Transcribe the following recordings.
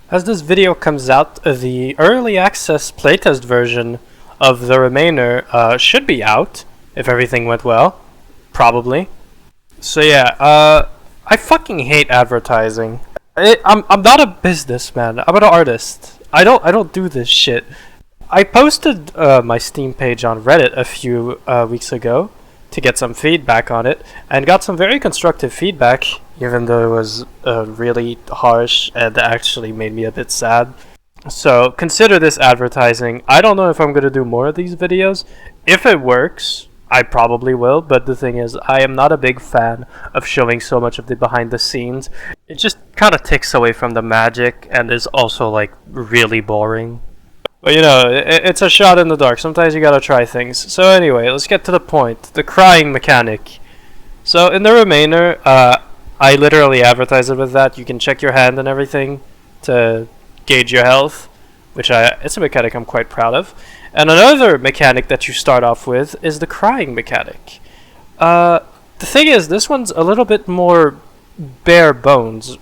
As this video comes out, the early access playtest version of the Remainer should be out, if everything went well. Probably. So yeah, I fucking hate advertising. I'm not a businessman, I'm an artist. I don't do this shit. I posted my Steam page on Reddit a few weeks ago to get some feedback on it, and got some very constructive feedback, even though it was really harsh and actually made me a bit sad. So consider this advertising. I don't know if I'm going to do more of these videos. If it works, I probably will, but the thing is, I am not a big fan of showing so much of the behind the scenes. It just kind of takes away from the magic and is also like really boring. But you know, it's a shot in the dark. Sometimes you gotta try things. So anyway, let's get to the point. The crying mechanic. So in the Remainer, I literally advertise it with that. You can check your hand and everything to gauge your health, which it's a mechanic I'm quite proud of. And another mechanic that you start off with is the crying mechanic. The thing is, this one's a little bit more bare bones.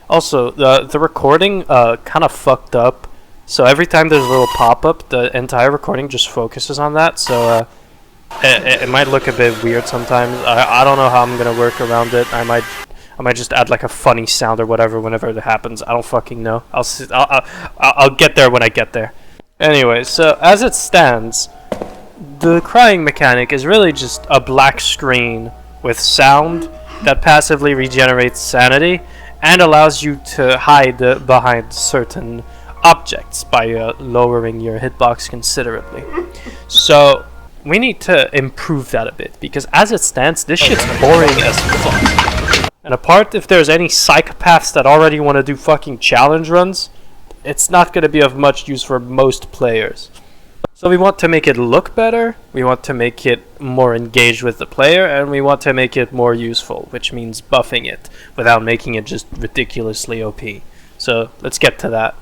Also, the recording kind of fucked up. So every time there's a little pop-up, the entire recording just focuses on that. So it might look a bit weird sometimes. I don't know how I'm gonna work around it. I might just add like a funny sound or whatever whenever it happens. I don't fucking know. I'll get there when I get there. Anyway, so as it stands, the crying mechanic is really just a black screen with sound that passively regenerates sanity and allows you to hide behind certain objects by lowering your hitbox considerably. So we need to improve that a bit, because as it stands, this shit's boring as fuck. And apart if there's any psychopaths that already want to do fucking challenge runs, it's not going to be of much use for most players. So we want to make it look better, we want to make it more engaged with the player, and we want to make it more useful, which means buffing it without making it just ridiculously OP. So let's get to that.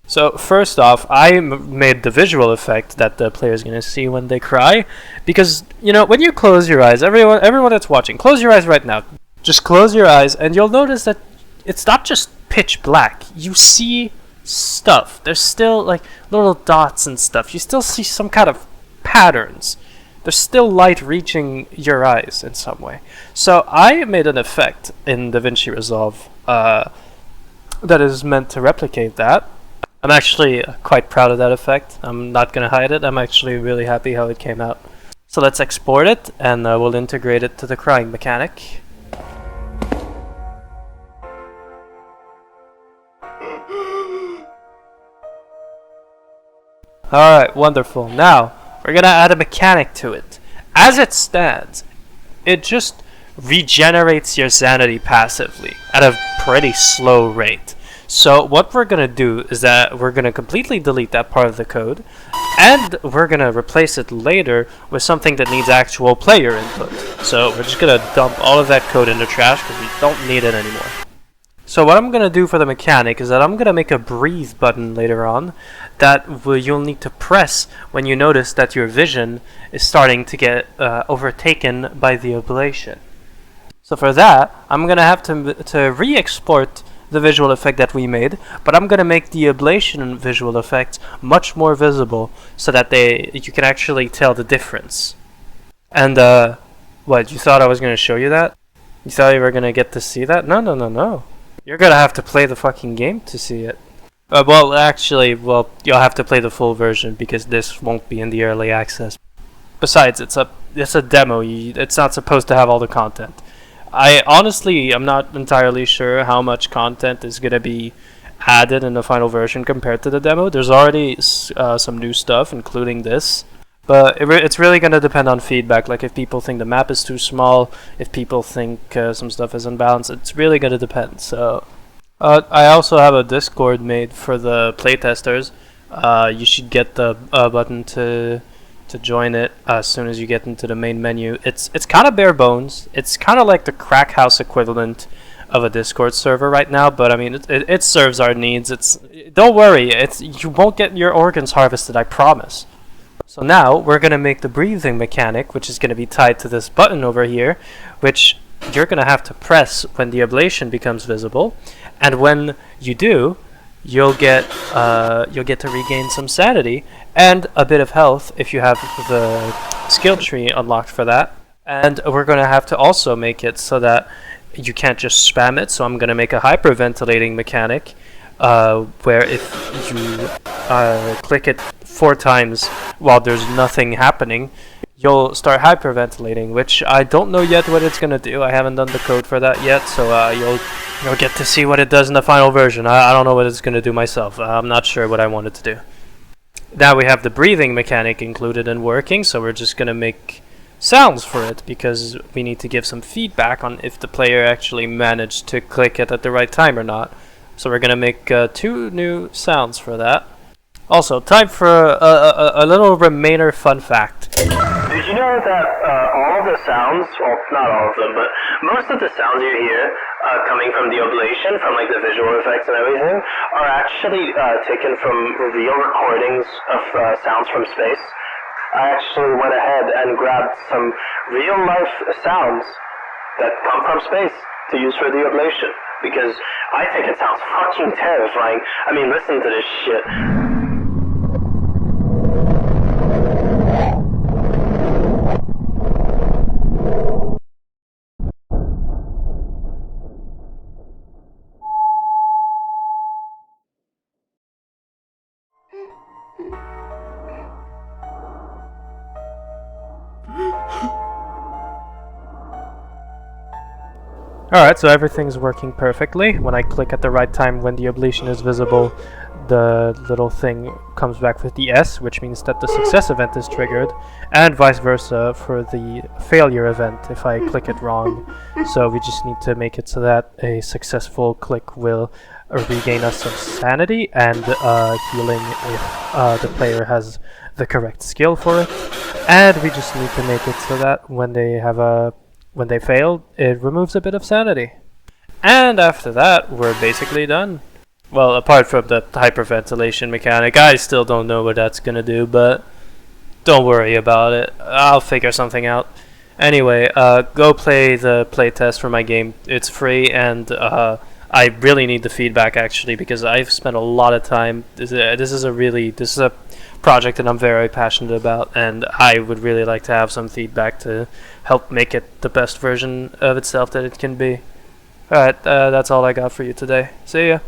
So first off, I made the visual effect that the player is going to see when they cry, because, you know, when you close your eyes, everyone that's watching, close your eyes right now. Just close your eyes and you'll notice that it's not just pitch black. You see stuff. There's still like little dots and stuff. You still see some kind of patterns. There's still light reaching your eyes in some way. So I made an effect in DaVinci Resolve that is meant to replicate that. I'm actually quite proud of that effect. I'm not going to hide it. I'm actually really happy how it came out. So let's export it, and we'll integrate it to the crying mechanic. Alright, wonderful. Now, we're going to add a mechanic to it. As it stands, it just regenerates your sanity passively at a pretty slow rate. So what we're going to do is that we're going to completely delete that part of the code, and we're going to replace it later with something that needs actual player input. So we're just going to dump all of that code in the trash because we don't need it anymore. So what I'm going to do for the mechanic is that I'm going to make a breathe button later on that you'll need to press when you notice that your vision is starting to get overtaken by the ablation. So for that, I'm going to have to re-export the visual effect that we made, but I'm going to make the ablation visual effect much more visible so that you can actually tell the difference. And what, you thought I was going to show you that? You thought you were going to get to see that? No. You're going to have to play the fucking game to see it. Well, you'll have to play the full version because this won't be in the early access. Besides, it's a demo. It's not supposed to have all the content. I'm not entirely sure how much content is going to be added in the final version compared to the demo. There's already some new stuff, including this. But it's really going to depend on feedback. Like if people think the map is too small, if people think some stuff is unbalanced, it's really going to depend. So I also have a Discord made for the playtesters. You should get the button to join it as soon as you get into the main menu. It's kind of bare bones. It's kind of like the crack house equivalent of a Discord server right now, but I mean it serves our needs. Don't worry, you won't get your organs harvested, I promise. So now we're going to make the breathing mechanic, which is going to be tied to this button over here, which you're going to have to press when the ablation becomes visible, and when you do, you'll get to regain some sanity and a bit of health if you have the skill tree unlocked for that. And we're going to have to also make it so that you can't just spam it, so I'm going to make a hyperventilating mechanic where if you click it 4 times while there's nothing happening, you'll start hyperventilating, which I don't know yet what it's going to do. I haven't done the code for that yet, so you'll get to see what it does in the final version. I don't know what it's going to do myself. I'm not sure what I want it to do. Now we have the breathing mechanic included and working, so we're just going to make sounds for it because we need to give some feedback on if the player actually managed to click it at the right time or not. So we're going to make 2 new sounds for that. Also, time for a little Remainer fun fact. Did you know that all of the sounds, well, not all of them, but most of the sounds you hear coming from the oblation, from like the visual effects and everything, are actually taken from real recordings of sounds from space? I actually went ahead and grabbed some real-life sounds that come from space to use for the oblation, because I think it sounds fucking terrifying. I mean, listen to this shit. Alright, so everything's working perfectly. When I click at the right time when the oblation is visible, the little thing comes back with the S, which means that the success event is triggered, and vice versa for the failure event if I click it wrong. So we just need to make it so that a successful click will regain us some sanity and healing if the player has the correct skill for it. And we just need to make it so that when they fail, it removes a bit of sanity. And after that, we're basically done. Well, apart from the hyperventilation mechanic, I still don't know what that's gonna do, but don't worry about it. I'll figure something out. Anyway, go play the playtest for my game. It's free, and I really need the feedback actually, because I've spent a lot of time. This is a project that I'm very passionate about, and I would really like to have some feedback to help make it the best version of itself that it can be. Alright, that's all I got for you today. See ya.